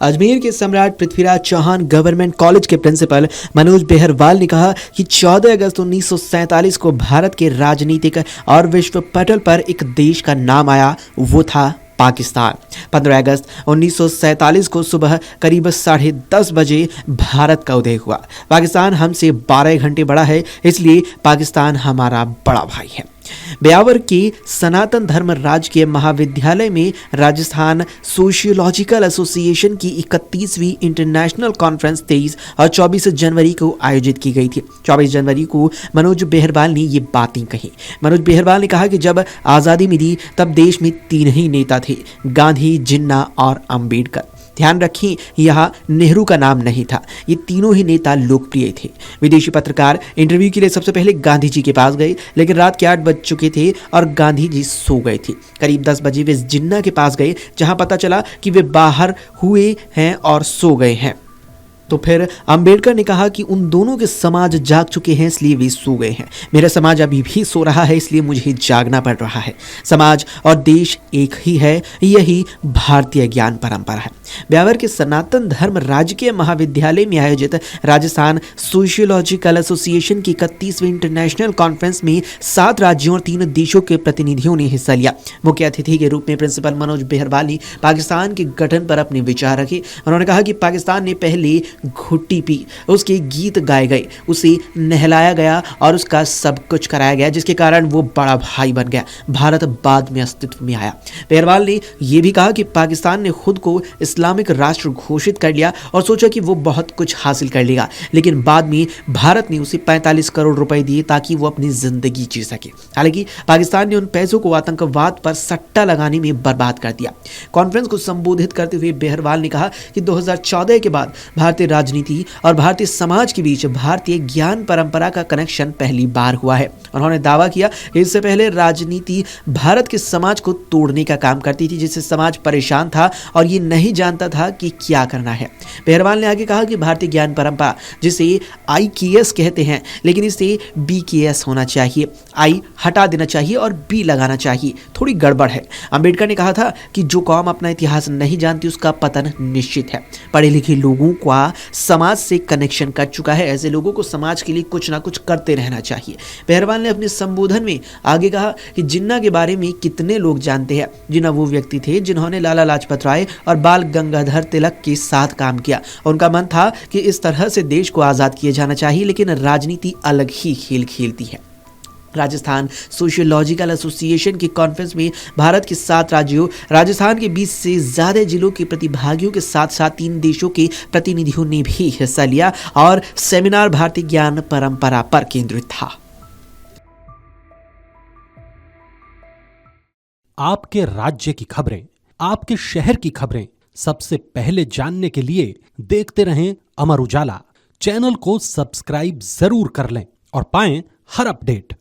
अजमेर के सम्राट Prithviraj Chauhan government college के प्रिंसिपल मनोज बेहरवाल ने कहा कि 14 अगस्त 1947 को भारत के राजनीतिक और विश्व पटल पर एक देश का नाम आया, वो था पाकिस्तान। 15 अगस्त 1947 को सुबह करीब 10:30 बजे भारत का उदय हुआ। पाकिस्तान हमसे 12 घंटे बड़ा है, इसलिए पाकिस्तान हमारा बड़ा भाई है। ब्यावर के सनातन धर्म राजकीय महाविद्यालय में राजस्थान सोशियोलॉजिकल एसोसिएशन की 31वीं इंटरनेशनल कॉन्फ्रेंस 23 और 24 जनवरी को आयोजित की गई थी। 24 जनवरी को मनोज बेहरवाल ने ये बातें कही। मनोज बेहरवाल ने कहा कि जब आज़ादी मिली तब देश में 3 ही नेता थे, गांधी, जिन्ना और अंबेडकर। ध्यान रखें, यहाँ नेहरू का नाम नहीं था। ये तीनों ही नेता लोकप्रिय थे। विदेशी पत्रकार इंटरव्यू के लिए सबसे पहले गांधी जी के पास गए, लेकिन रात के 8 बज चुके थे और गांधी जी सो गए थे। करीब 10 बजे वे जिन्ना के पास गए, जहां पता चला कि वे बाहर हुए हैं और सो गए हैं। तो फिर अंबेडकर ने कहा कि उन दोनों के समाज जाग चुके हैं, इसलिए वे सो गए हैं। मेरा समाज अभी भी सो रहा है, इसलिए मुझे जागना पड़ रहा है। समाज और देश एक ही है, यही भारतीय ज्ञान परंपरा है। ब्यावर के सनातन धर्म राजकीय महाविद्यालय में आयोजित राजस्थान सोशियोलॉजिकल एसोसिएशन की 31वीं इंटरनेशनल कॉन्फ्रेंस में 7 राज्यों और 3 देशों के प्रतिनिधियों ने हिस्सा लिया। मुख्य अतिथि के रूप में प्रिंसिपल मनोज बेहरवाल ने पाकिस्तान के गठन पर अपने विचार रखे। उन्होंने कहा कि पाकिस्तान ने पहले घुट्टी पी, उसके गीत गाए गए, उसे नहलाया गया और उसका सब कुछ कराया गया, जिसके कारण वो बड़ा भाई बन गया। भारत बाद में अस्तित्व में आया। बेहरवाल ने यह भी कहा कि पाकिस्तान ने खुद को इस्लामिक राष्ट्र घोषित कर लिया और सोचा कि वो बहुत कुछ हासिल कर लेगा, लेकिन बाद में भारत ने उसे 45 करोड़ रुपए दिए ताकि वो अपनी जिंदगी जी सके। हालांकि पाकिस्तान ने उन पैसों को आतंकवाद पर सट्टा लगाने में बर्बाद कर दिया। कॉन्फ्रेंस को संबोधित करते हुए बेहरवाल ने कहा कि 2014 के बाद भारतीय राजनीति और भारतीय समाज के बीच भारतीय ज्ञान परंपरा का कनेक्शन पहली बार हुआ है। उन्होंने दावा किया कि इससे पहले राजनीति भारत के समाज को तोड़ने का काम करती थी, जिससे समाज परेशान था और ये नहीं जानता था कि क्या करना है। बेहरवाल ने आगे कहा कि भारतीय ज्ञान परंपरा, जिसे IKS कहते हैं, लेकिन इसे BKS होना चाहिए। I हटा देना चाहिए और B लगाना चाहिए, थोड़ी गड़बड़ है। अंबेडकर ने कहा था कि जो कौम अपना इतिहास नहीं जानती उसका पतन निश्चित है। पढ़े लिखे लोगों का समाज से कनेक्शन कट चुका है, ऐसे लोगों को समाज के लिए कुछ ना कुछ करते रहना चाहिए। बेहरवाल ने अपने संबोधन में आगे कहा कि जिन्ना के बारे में कितने लोग जानते हैं। जिन्ना वो व्यक्ति थे जिन्होंने लाला लाजपत राय और बाल गंगाधर तिलक के साथ काम किया। उनका मन था कि इस तरह से देश को आज़ाद किया जाना चाहिए, लेकिन राजनीति अलग ही खेल खेलती है। राजस्थान सोशियोलॉजिकल एसोसिएशन की कॉन्फ्रेंस में भारत के 7 राज्यों, राजस्थान के 20 से ज़्यादा जिलों के प्रतिभागियों के साथ साथ 3 देशों के प्रतिनिधियों ने भी हिस्सा लिया और सेमिनार भारतीय ज्ञान परंपरा पर केंद्रित था। आपके राज्य की खबरें, आपके शहर की खबरें सबसे पहले जानने के लिए देखते रहें अमर उजाला। चैनल को सब्सक्राइब जरूर कर लें और पाएं हर अपडेट।